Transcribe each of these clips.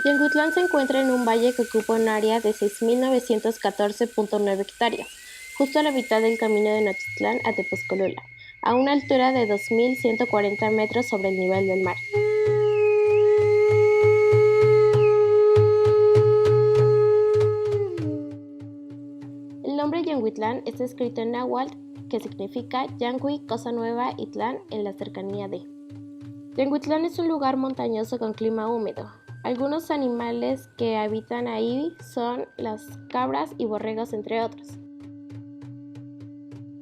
Yanguitlán se encuentra en un valle que ocupa un área de 6.914.9 hectáreas, justo a la mitad del camino de Notitlán a Tepozcolula, a una altura de 2.140 metros sobre el nivel del mar. El nombre Yanguitlán está escrito en náhuatl, que significa Yangui, cosa nueva, y tlán, en la cercanía de. Yanguitlán es un lugar montañoso con clima húmedo. Algunos animales que habitan ahí son las cabras y borregos, entre otros.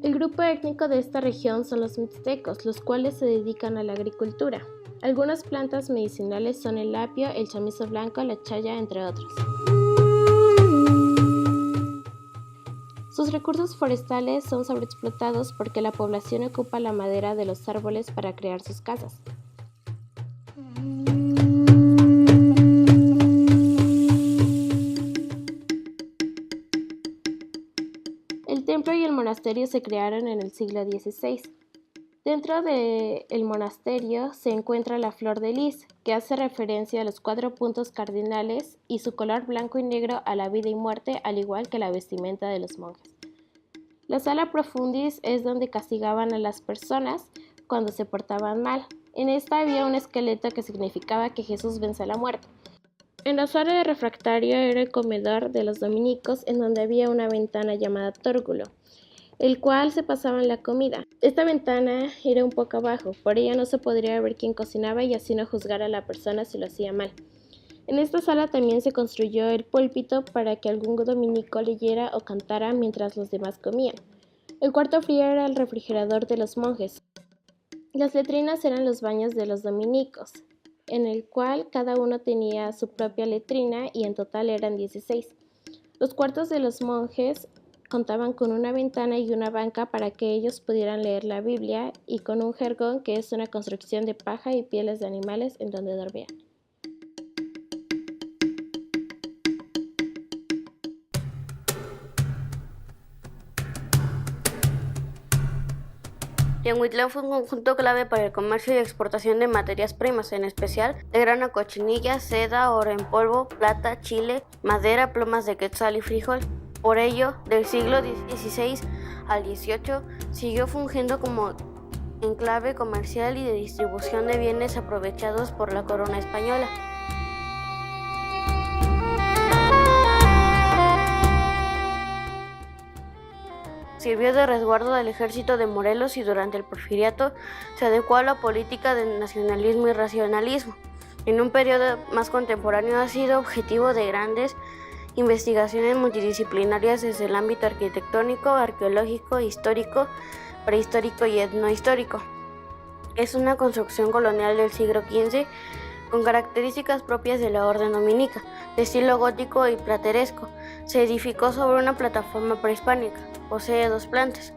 El grupo étnico de esta región son los mixtecos, los cuales se dedican a la agricultura. Algunas plantas medicinales son el apio, el chamizo blanco, la chaya, entre otros. Sus recursos forestales son sobreexplotados porque la población ocupa la madera de los árboles para crear sus casas. El templo y el monasterio se crearon en el siglo XVI. Dentro del monasterio se encuentra la flor de lis, que hace referencia a los 4 puntos cardinales y su color blanco y negro a la vida y muerte, al igual que la vestimenta de los monjes. La sala profundis es donde castigaban a las personas cuando se portaban mal. En esta había un esqueleto que significaba que Jesús vence la muerte. En la sala de refractario era el comedor de los dominicos, en donde había una ventana llamada tórculo, el cual se pasaban la comida. Esta ventana era un poco abajo, por ella no se podría ver quién cocinaba y así no juzgar a la persona si lo hacía mal. En esta sala también se construyó el púlpito para que algún dominico leyera o cantara mientras los demás comían. El cuarto frío era el refrigerador de los monjes. Las letrinas eran los baños de los dominicos, en el cual cada uno tenía su propia letrina y en total eran 16. Los cuartos de los monjes contaban con una ventana y una banca para que ellos pudieran leer la Biblia y con un jergón, que es una construcción de paja y pieles de animales en donde dormían. Yanguitlán fue un conjunto clave para el comercio y exportación de materias primas, en especial de grano, cochinilla, seda, oro en polvo, plata, chile, madera, plumas de quetzal y frijol. Por ello, del siglo XVI al XVIII, siguió fungiendo como enclave comercial y de distribución de bienes aprovechados por la corona española. Sirvió de resguardo del ejército de Morelos y durante el Porfiriato se adecuó a la política de nacionalismo y racionalismo. En un periodo más contemporáneo ha sido objetivo de grandes investigaciones multidisciplinarias desde el ámbito arquitectónico, arqueológico, histórico, prehistórico y etnohistórico. Es una construcción colonial del siglo XV con características propias de la orden dominica, de estilo gótico y plateresco. Se edificó sobre una plataforma prehispánica. Posee 2 plantas.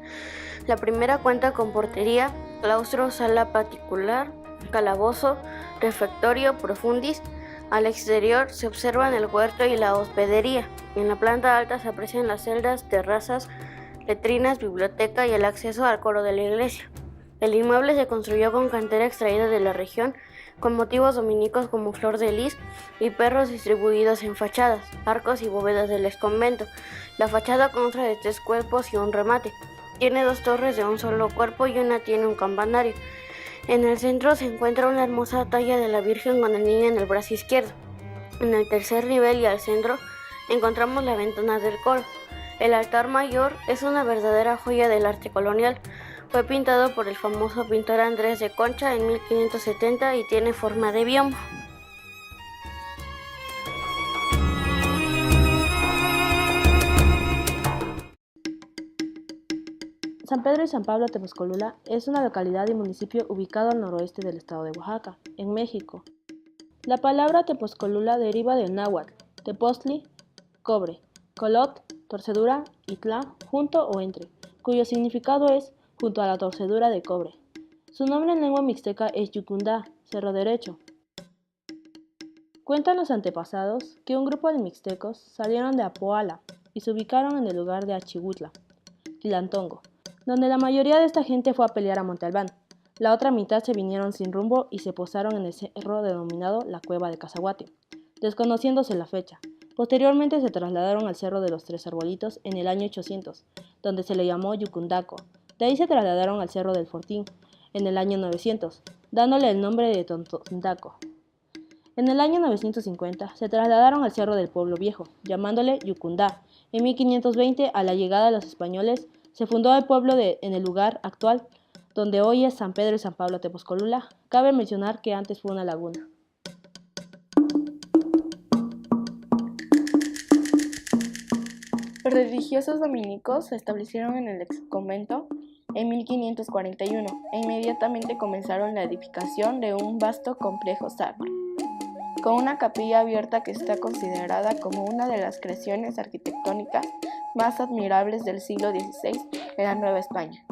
La primera cuenta con portería, claustro, sala particular, calabozo, refectorio, profundis. Al exterior se observan el huerto y la hospedería. En la planta alta se aprecian las celdas, terrazas, letrinas, biblioteca y el acceso al coro de la iglesia. El inmueble se construyó con cantera extraída de la región, con motivos dominicos como flor de lis y perros distribuidos en fachadas, arcos y bóvedas del exconvento. La fachada consta de 3 cuerpos y un remate. Tiene 2 torres de un solo cuerpo y una tiene un campanario. En el centro se encuentra una hermosa talla de la Virgen con el niño en el brazo izquierdo. En el tercer nivel y al centro encontramos la ventana del coro. El altar mayor es una verdadera joya del arte colonial. Fue pintado por el famoso pintor Andrés de Concha en 1570 y tiene forma de biombo. San Pedro y San Pablo Tepozcolula es una localidad y municipio ubicado al noroeste del estado de Oaxaca, en México. La palabra Tepozcolula deriva del náhuatl, tepoztli, cobre, colot, torcedura, y tla, junto o entre, cuyo significado es junto a la torcedura de cobre. Su nombre en lengua mixteca es Yucundá, cerro derecho. Cuentan los antepasados que un grupo de mixtecos salieron de Apoala y se ubicaron en el lugar de Achihuitla, Tlantongo, donde la mayoría de esta gente fue a pelear a Monte Albán. La otra mitad se vinieron sin rumbo y se posaron en el cerro denominado la Cueva de Cazahuate. desconociéndose la fecha. Posteriormente se trasladaron al Cerro de los Tres Arbolitos en el año 800, donde se le llamó Yucundaco. De ahí se trasladaron al Cerro del Fortín en el año 900, dándole el nombre de Tontondaco. En el año 950 se trasladaron al Cerro del Pueblo Viejo, llamándole Yucundá. En 1520, a la llegada de los españoles, se fundó el pueblo en el lugar actual, donde hoy es San Pedro y San Pablo Tepozcolula. Cabe mencionar que antes fue una laguna. Los religiosos dominicos se establecieron en el exconvento en 1541 e inmediatamente comenzaron la edificación de un vasto complejo sacro, con una capilla abierta que está considerada como una de las creaciones arquitectónicas más admirables del siglo XVI en la Nueva España.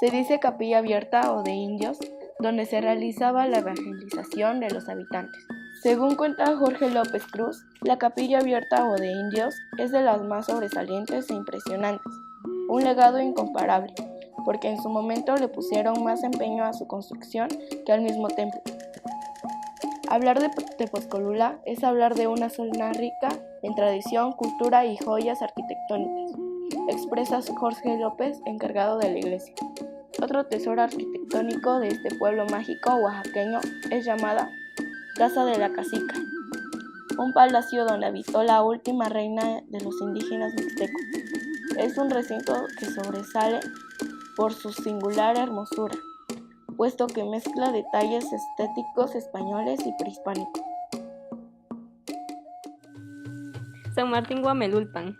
Se dice capilla abierta o de indios, donde se realizaba la evangelización de los habitantes. Según cuenta Jorge López Cruz, la capilla abierta o de indios es de las más sobresalientes e impresionantes, un legado incomparable, porque en su momento le pusieron más empeño a su construcción que al mismo templo. Hablar de Tepozcolula es hablar de una zona rica en tradición, cultura y joyas arquitectónicas, expresa Jorge López, encargado de la iglesia. Otro tesoro arquitectónico de este pueblo mágico oaxaqueño es llamada Casa de la Cacica, un palacio donde habitó la última reina de los indígenas mixtecos. Es un recinto que sobresale por su singular hermosura, puesto que mezcla detalles estéticos españoles y prehispánicos. San Martín Guamelulpan.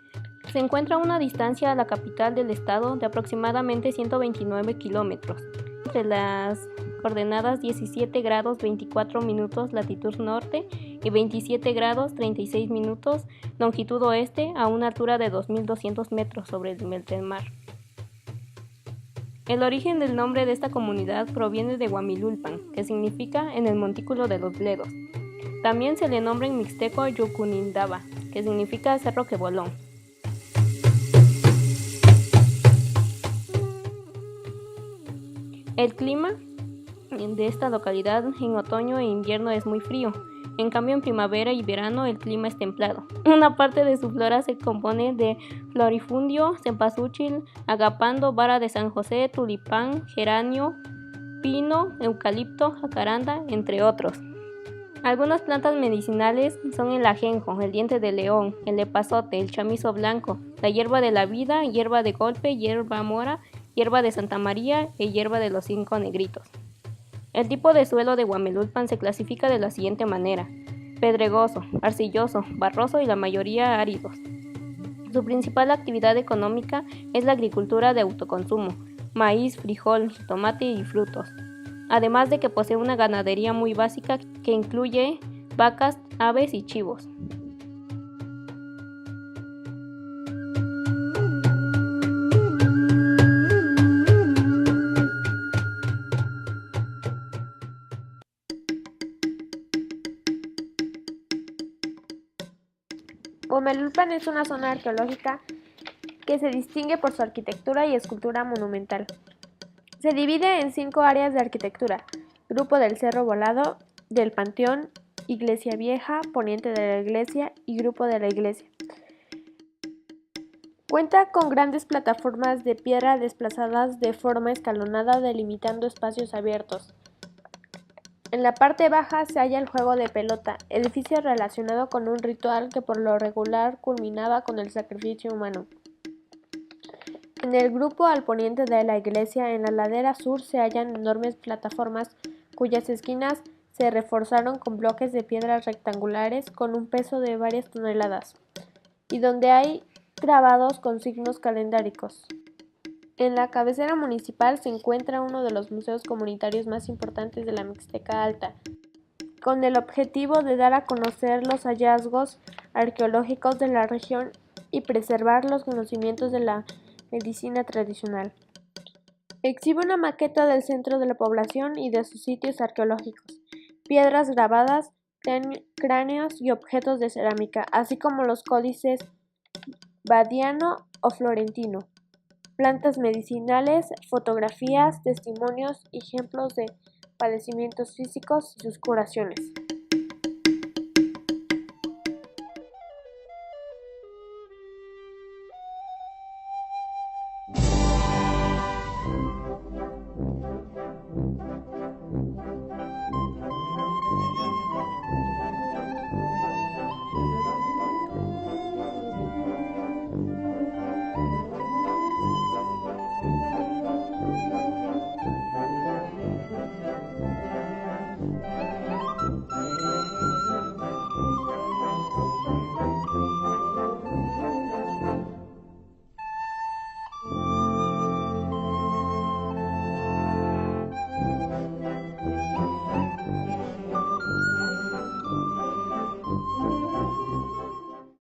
Se encuentra a una distancia a la capital del estado de aproximadamente 129 kilómetros, entre las coordenadas 17 grados 24 minutos latitud norte y 27 grados 36 minutos longitud oeste, a una altura de 2.200 metros sobre el nivel del mar. El origen del nombre de esta comunidad proviene de Guamilulpan, que significa en el montículo de los bledos. También se le nombra en mixteco Yucunindaba, que significa cerro que voló. El clima de esta localidad en otoño e invierno es muy frío. En cambio, en primavera y verano el clima es templado. Una parte de su flora se compone de florifundio, cempasúchil, agapando, vara de San José, tulipán, geranio, pino, eucalipto, jacaranda, entre otros. Algunas plantas medicinales son el ajenjo, el diente de león, el epazote, el chamizo blanco, la hierba de la vida, hierba de golpe, hierba mora, hierba de Santa María y hierba de los 5 negritos. El tipo de suelo de Guamelulpan se clasifica de la siguiente manera: pedregoso, arcilloso, barroso y la mayoría áridos. Su principal actividad económica es la agricultura de autoconsumo, maíz, frijol, tomate y frutos, además de que posee una ganadería muy básica que incluye vacas, aves y chivos. Guamelulpan es una zona arqueológica que se distingue por su arquitectura y escultura monumental. Se divide en 5 áreas de arquitectura: Grupo del Cerro Volado, del Panteón, Iglesia Vieja, Poniente de la Iglesia y Grupo de la Iglesia. Cuenta con grandes plataformas de piedra desplazadas de forma escalonada, delimitando espacios abiertos. En la parte baja se halla el juego de pelota, edificio relacionado con un ritual que por lo regular culminaba con el sacrificio humano. En el grupo al poniente de la iglesia, en la ladera sur, se hallan enormes plataformas cuyas esquinas se reforzaron con bloques de piedras rectangulares con un peso de varias toneladas, y donde hay grabados con signos calendáricos. En la cabecera municipal se encuentra uno de los museos comunitarios más importantes de la Mixteca Alta, con el objetivo de dar a conocer los hallazgos arqueológicos de la región y preservar los conocimientos de la medicina tradicional. Exhibe una maqueta del centro de la población y de sus sitios arqueológicos, piedras grabadas, cráneos y objetos de cerámica, así como los códices badiano o florentino, plantas medicinales, fotografías, testimonios y ejemplos de padecimientos físicos y sus curaciones.